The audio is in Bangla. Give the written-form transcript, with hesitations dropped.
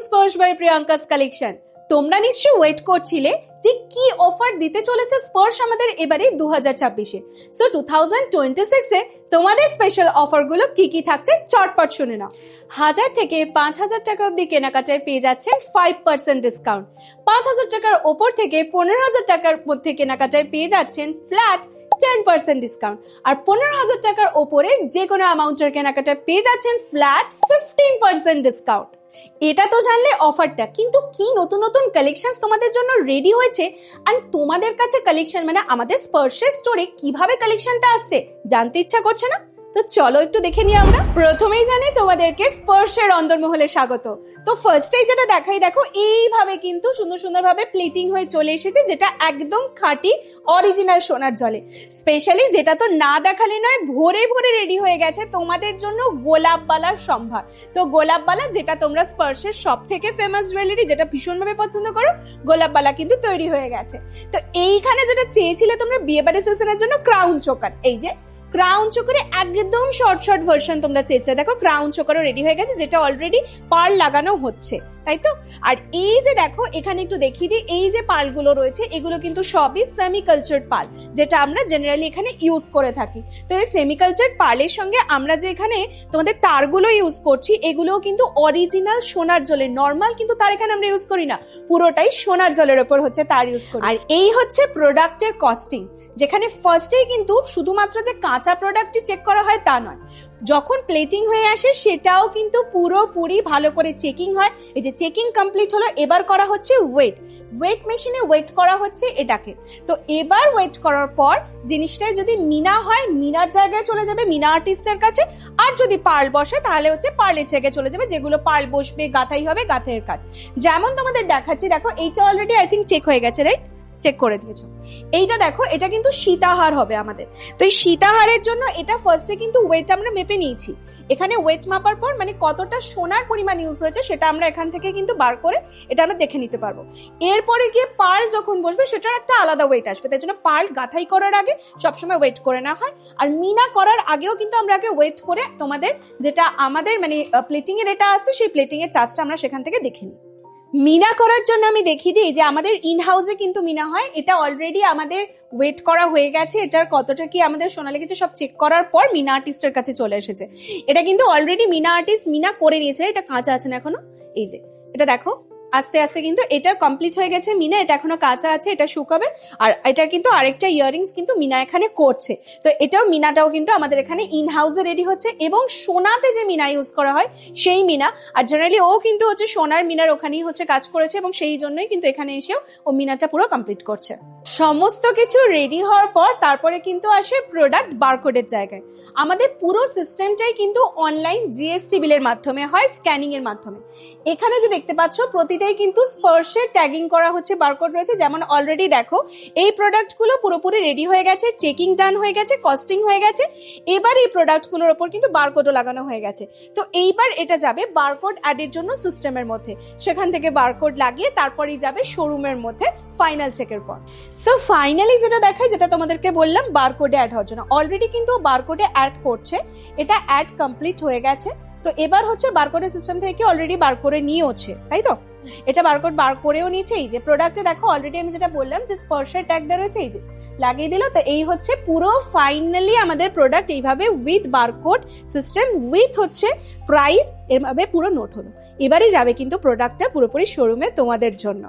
স্পর্শ বাই প্রিয়াঙ্কাস কালেকশন। তোমরা নিশ্চয়ই ওয়েট করছিলে যে কি অফার দিতে চলেছে স্পর্শ আমাদের এবারে 2026-এ। সো 2026-এ তোমাদের স্পেশাল অফারগুলো কি কি থাকছে চটপট শুনে নাও। 1000 থেকে 5000 টাকা অবধি কেনাকাটায় পেয়ে যাচ্ছেন 5% ডিসকাউন্ট। 5000 টাকার ওপর থেকে 15000 টাকার মধ্যে কেনাকাটায় পেয়ে যাচ্ছেন ফ্ল্যাট 10% ডিসকাউন্ট। আর 15000 টাকার ওপরে যে কোনো অ্যামাউন্টের কেনাকাটা পেয়ে যাচ্ছেন ফ্ল্যাট 15% ডিসকাউন্ট। এটা তো জানলে অফারটা, কিন্তু কি নতুন নতুন কালেকশন তোমাদের জন্য রেডি হয়েছে আর তোমাদের কাছে কালেকশন মানে আমাদের স্পর্শের স্টোরে কিভাবে কালেকশনটা আসছে জানতে ইচ্ছা করছে না? তো চলো একটু দেখে নিই আমরা। প্রথমেই জানি তোমাদেরকে স্পর্শের অন্দরমহলে স্বাগত। তো ফার্স্টেই যেটা দেখাই, দেখো এইভাবে কিন্তু সুন্দর সুন্দর ভাবে প্লেটিং হয়ে চলে এসেছে, যেটা একদম খাঁটি অরিজিনাল সোনার জলে। স্পেশালি যেটা তো না দেখালে নয়, ভরে ভরে রেডি হয়ে গেছে তোমাদের জন্য গোলাপ বালার সম্ভার। তো গোলাপ বালা যেটা তোমরা স্পর্শের সব থেকে ফেমাস জুয়েলারি, যেটা ভীষণভাবে পছন্দ করো, গোলাপ বালা কিন্তু তৈরি হয়ে গেছে। তো এইখানে যেটা চেয়েছিলে তোমরা বিয়ে বাড়ি সিজনের জন্য ক্রাউন চোকার, এই যে ক্রাউন চোকারে একদম শর্ট শর্ট ভার্সন তোমরা চেয়েছিলে, দেখো ক্রাউন চোকারও রেডি হয়ে গেছে, যেটা অলরেডি পার্ল লাগানো হচ্ছে, তাই তো? আর এই যে দেখো এখানে একটু দেখিয়ে দিই, এই যে পার্লগুলো রয়েছে এগুলো কিন্তু সবই সেমি কালচার্ড পার্ল, যেটা আমরা জেনারেলি এখানে ইউজ করে থাকি। তো এই সেমি কালচার্ড পার্লের সঙ্গে আমরা যে এখানে তোমাদের তারগুলো ইউজ করছি, এগুলোও কিন্তু অরিজিনাল সোনার জলের, নর্মাল কিন্তু তার এখানে আমরা ইউজ করি না, পুরোটাই সোনার জলের ওপর হচ্ছে তার ইউজ করি। আর এই হচ্ছে প্রোডাক্টের কস্টিং, যেখানে ফার্স্টেই কিন্তু শুধুমাত্র যে কাঁচা প্রোডাক্টই চেক করা হয় তা নয়, যখন প্লেটিং হয়ে আসে সেটাও কিন্তু পুরোপুরি ভালো করে চেকিং হয়। এই যে চেকিং কমপ্লিট হলো, এবার করা হচ্ছে ওয়েট মেশিনে ওয়েট করা হচ্ছে এটাকে। তো এবার ওয়েট করার পর জিনিসটা যদি মিনা হয়, মিনার জায়গায় চলে যাবে মিনা আর্টিস্টের কাছে, আর যদি পার্ল বসে তাহলে হচ্ছে পার্লের জায়গায় চলে যাবে, যেগুলো পার্ল বসবে গাঁথাই হবে গাঁথের কাজ। যেমন তোমাদের দেখাচ্ছি, দেখো এইটা অলরেডি আই থিঙ্ক চেক হয়ে গেছে, রাইট? চেক করে দিয়েছো। এইটা দেখো, এটা কিন্তু সীতাহার হবে আমাদের। তো এই সীতাহারের জন্য এটা ফার্স্টে কিন্তু ওয়েট আমরা মেপে নিয়েছি। এখানে ওয়েট মাপার পর মানে কতটা সোনার পরিমাণ ইউজ হয়েছে সেটা আমরা এখান থেকে কিন্তু বার করে এটা আমরা দেখে নিতে পারবো। এরপরে গিয়ে পার্ল যখন বসবে সেটার একটা আলাদা ওয়েট আসবে, তাই জন্য পার্ল গাঁথাই করার আগে সবসময় ওয়েট করে না হয়, আর মিনা করার আগেও কিন্তু আমরা আগে ওয়েট করে তোমাদের যেটা আমাদের মানে প্লেটিং এর এটা আছে সেই প্লেটিং এর চার্জটা আমরা সেখান থেকে দেখে নিই। মিনা করার জন্য আমি দেখিয়ে দিই যে আমাদের ইন হাউসে কিন্তু মিনা হয়, এটা অলরেডি আমাদের ওয়েট করা হয়ে গেছে, এটার কতটা কি আমাদের সোনা লেগেছে সব চেক করার পর মিনা আর্টিস্টের কাছে চলে এসেছে। এটা কিন্তু অলরেডি মিনা আর্টিস্ট মিনা করে নিয়েছে, এটা কাঁচা আছে না এখনো, এই যে এটা দেখো আস্তে আস্তে কিন্তু এটা কমপ্লিট হয়ে গেছে মিনা, এটা এখনো কাঁচা আছে, এটা শুকাবে। আর এটার কিন্তু আরেকটা ইয়াররিংস কিন্তু মিনা এখানে করছে। তো এটাও মিনাটাও কিন্তু আমাদের এখানে ইন হাউসে রেডি হচ্ছে, এবং সোনাতে যে মিনা ইউজ করা হয় সেই মিনা, আর জেনারেলি ও কিন্তু হচ্ছে সোনার মিনার ওখানেই হচ্ছে কাজ করেছে, এবং সেই জন্যই কিন্তু এখানে এসেও ও মিনাটা পুরো কমপ্লিট করছে। সমস্ত কিছু রেডি হওয়ার পর তারপরে কিন্তু আসে প্রোডাক্ট বারকোডের জায়গায়। আমাদের পুরো সিস্টেমটাই কিন্তু অনলাইন জিএসটি বিলের মাধ্যমে হয়, স্ক্যানিং এর মাধ্যমে। এখানে যে দেখতে পাচ্ছ প্রতিটাই কিন্তু স্পর্শে ট্যাগিং করা হচ্ছে, বারকোড রয়েছে। যেমন অলরেডি দেখো এই প্রোডাক্টগুলো পুরোপুরি রেডি হয়ে গেছে, চেকিং ডান হয়ে গেছে, কস্টিং হয়ে গেছে। এবার এই প্রোডাক্টগুলোর ওপর কিন্তু বারকোডও লাগানো হয়ে গেছে। তো এইবার এটা যাবে বারকোড অ্যাডের জন্য সিস্টেমের মধ্যে, সেখান থেকে বারকোড লাগিয়ে তারপরেই যাবে শোরুমের মধ্যে ফাইনাল চেকের পর। সো ফাইনালি যেটা দেখায়, যেটা তোমাদেরকে বললাম বারকোডে অ্যাড হওয়ার জন্য, অলরেডি কিন্তু বারকোডে অ্যাড করছে, এটা অ্যাড কমপ্লিট হয়ে গেছে। তো এবার হচ্ছে বারকোডের সিস্টেম থেকে অলরেডি বার করে নিয়েওছে, তাই তো? এটা বারকোড বার করেও নিয়েছে। এই যে প্রোডাক্টে দেখো অলরেডি আমি যেটা বললাম যে স্পর্শের ট্যাগ দেওয়া রয়েছে, এই যে লাগিয়ে দিল। তো এই হচ্ছে পুরো ফাইনালি আমাদের প্রোডাক্ট এইভাবে উইথ বারকোড সিস্টেম উইথ হচ্ছে প্রাইস এভাবে পুরো নোট হলো। এবারে যাবে কিন্তু প্রোডাক্টটা পুরোপুরি শোরুমে তোমাদের জন্য।